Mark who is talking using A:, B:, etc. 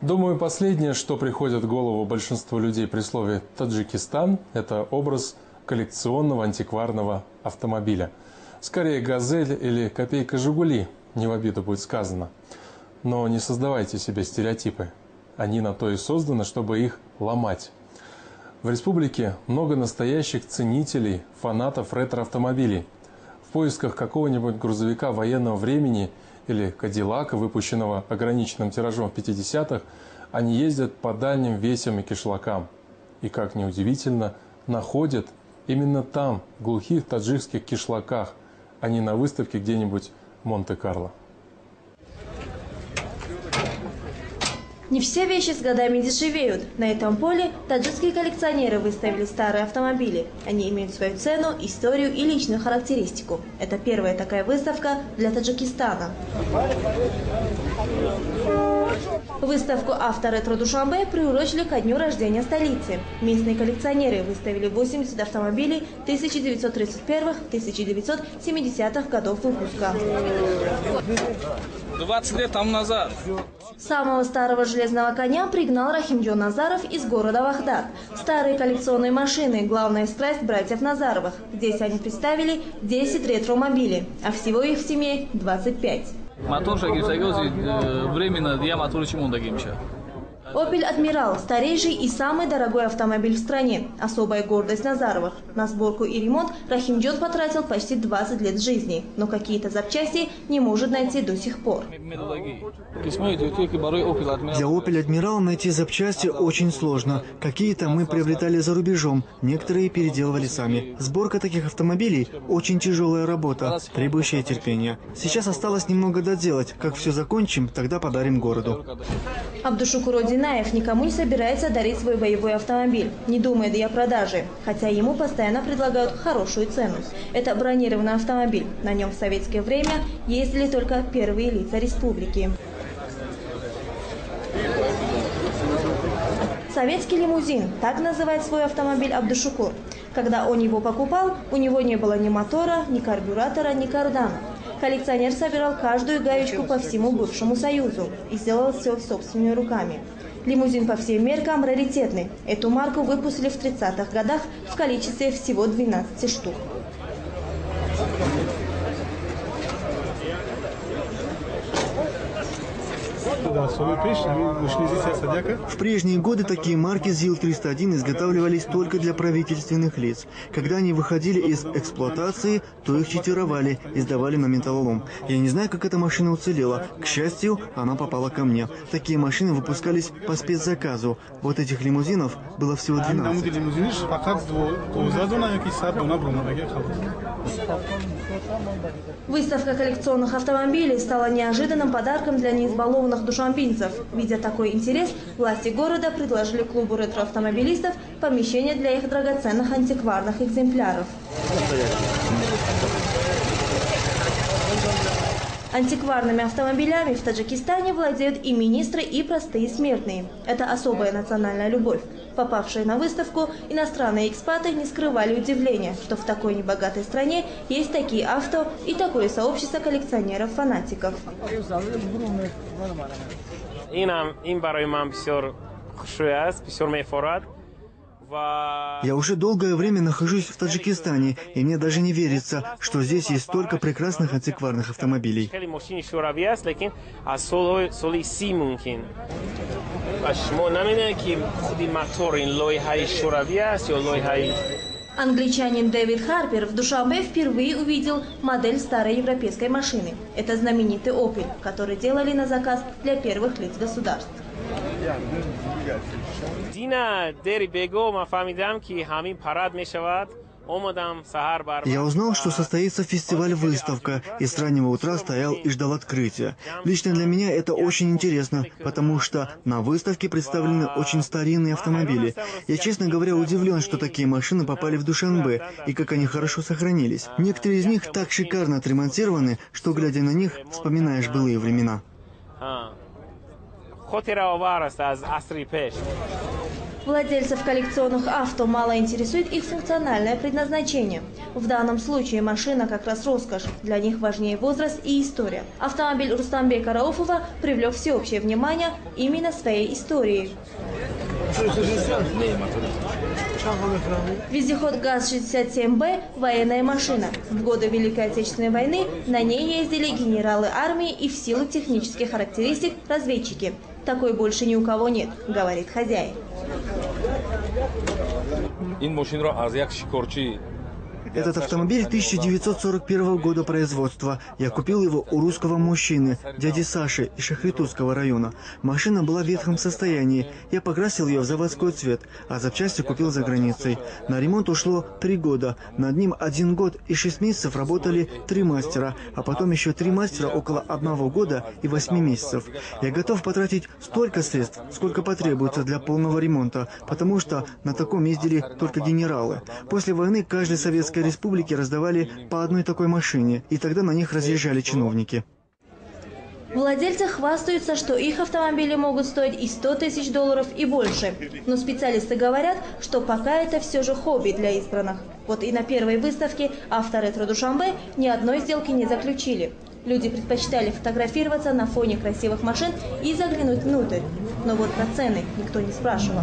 A: Думаю, последнее, что приходит в голову большинству людей при слове «Таджикистан», это образ коллекционного антикварного автомобиля. Скорее «Газель» или «Копейка Жигули», не в обиду будет сказано. Но не создавайте себе стереотипы. Они на то и созданы, чтобы их ломать. В республике много настоящих ценителей, фанатов ретро-автомобилей. В поисках какого-нибудь грузовика военного времени или Кадиллака, выпущенного ограниченным тиражом в 50-х, они ездят по дальним весям и кишлакам. И, как ни удивительно, находят именно там, в глухих таджикских кишлаках, а не на выставке где-нибудь в Монте-Карло.
B: Не все вещи с годами дешевеют. На этом поле таджикские коллекционеры выставили старые автомобили. Они имеют свою цену, историю и личную характеристику. Это первая такая выставка для Таджикистана. Выставку «Авторетро Душанбе» приурочили ко дню рождения столицы. Местные коллекционеры выставили 80 автомобилей 1931-1970-х годов выпуска.
C: 20 лет тому назад.
B: Самого старого железного коня пригнал Рахимджон Назаров из города Вахдат. Старые коллекционные машины – главная страсть братьев Назаровых. Здесь они представили 10 ретро-мобилей, а всего их в семье 25.
C: Временно я мотор чему дагимча.
B: «Опель Адмирал» – старейший и самый дорогой автомобиль в стране. Особая гордость Назаровых. На сборку и ремонт Рахимджон потратил почти 20 лет жизни. Но какие-то запчасти не может найти до сих пор.
D: Для «Опель Адмирал» найти запчасти очень сложно. Какие-то мы приобретали за рубежом, некоторые переделывали сами. Сборка таких автомобилей – очень тяжелая работа, требующая терпения. Сейчас осталось немного доделать. Как все закончим, тогда подарим городу.
B: Абдушукур Одинаев никому не собирается дарить свой боевой автомобиль, не думает и о продаже, хотя ему постоянно предлагают хорошую цену. Это бронированный автомобиль. На нем в советское время ездили только первые лица республики. Советский лимузин – так называет свой автомобиль Абдушукур. Когда он его покупал, у него не было ни мотора, ни карбюратора, ни кардана. Коллекционер собирал каждую гаечку по всему бывшему Союзу и сделал все собственными руками. Лимузин по всем меркам раритетный. Эту марку выпустили в 30-х годах в количестве всего 12 штук.
D: В прежние годы такие марки ЗИЛ-301 изготавливались только для правительственных лиц. Когда они выходили из эксплуатации, то их читировали и сдавали на металлолом. Я не знаю, как эта машина уцелела. К счастью, она попала ко мне. Такие машины выпускались по спецзаказу. Вот этих лимузинов было всего 12.
B: Выставка коллекционных автомобилей стала неожиданным подарком для неизбалованных душанбинцев. Видя такой интерес, власти города предложили клубу ретро-автомобилистов помещение для их драгоценных антикварных экземпляров. Антикварными автомобилями в Таджикистане владеют и министры, и простые смертные. Это особая национальная любовь. Попавшие на выставку, иностранные экспаты не скрывали удивления, что в такой небогатой стране есть такие авто и такое сообщество коллекционеров-фанатиков.
D: Я уже долгое время нахожусь в Таджикистане, и мне даже не верится, что здесь есть столько прекрасных антикварных автомобилей.
B: Англичанин Дэвид Харпер в Душанбе впервые увидел модель старой европейской машины. Это знаменитый «Опель», который делали на заказ для первых лиц государств.
D: Я узнал, что состоится фестиваль-выставка, и с раннего утра стоял и ждал открытия. Лично для меня это очень интересно, потому что на выставке представлены очень старинные автомобили. Я, честно говоря, удивлен, что такие машины попали в Душанбе, и как они хорошо сохранились. Некоторые из них так шикарно отремонтированы, что, глядя на них, вспоминаешь былые времена.
B: Владельцев коллекционных авто мало интересует их функциональное предназначение. В данном случае машина как раз роскошь. Для них важнее возраст и история. Автомобиль Рустамбека Рауфова привлек всеобщее внимание именно своей историей. Вездеход ГАЗ-67Б – военная машина. В годы Великой Отечественной войны на ней ездили генералы армии и в силу технических характеристик разведчики. Такой больше ни у кого нет, говорит хозяин.
D: Этот автомобиль 1941 года производства. Я купил его у русского мужчины, дяди Саши из Шахритовского района. Машина была в ветхом состоянии. Я покрасил ее в заводской цвет, а запчасти купил за границей. На ремонт ушло 3 года. Над ним 1 год и 6 месяцев работали 3 мастера, а потом еще 3 мастера около 1 года и 8 месяцев. Я готов потратить столько средств, сколько потребуется для полного ремонта, потому что на таком ездили только генералы. После войны каждой советской республики раздавали по одной такой машине, и тогда на них разъезжали чиновники.
B: Владельцы хвастаются, что их автомобили могут стоить и $100 000 и больше. Но специалисты говорят, что пока это все же хобби для избранных. Вот и на первой выставке «Авторетро Душанбе» ни одной сделки не заключили. Люди предпочитали фотографироваться на фоне красивых машин и заглянуть внутрь. Но вот про цены никто не спрашивал.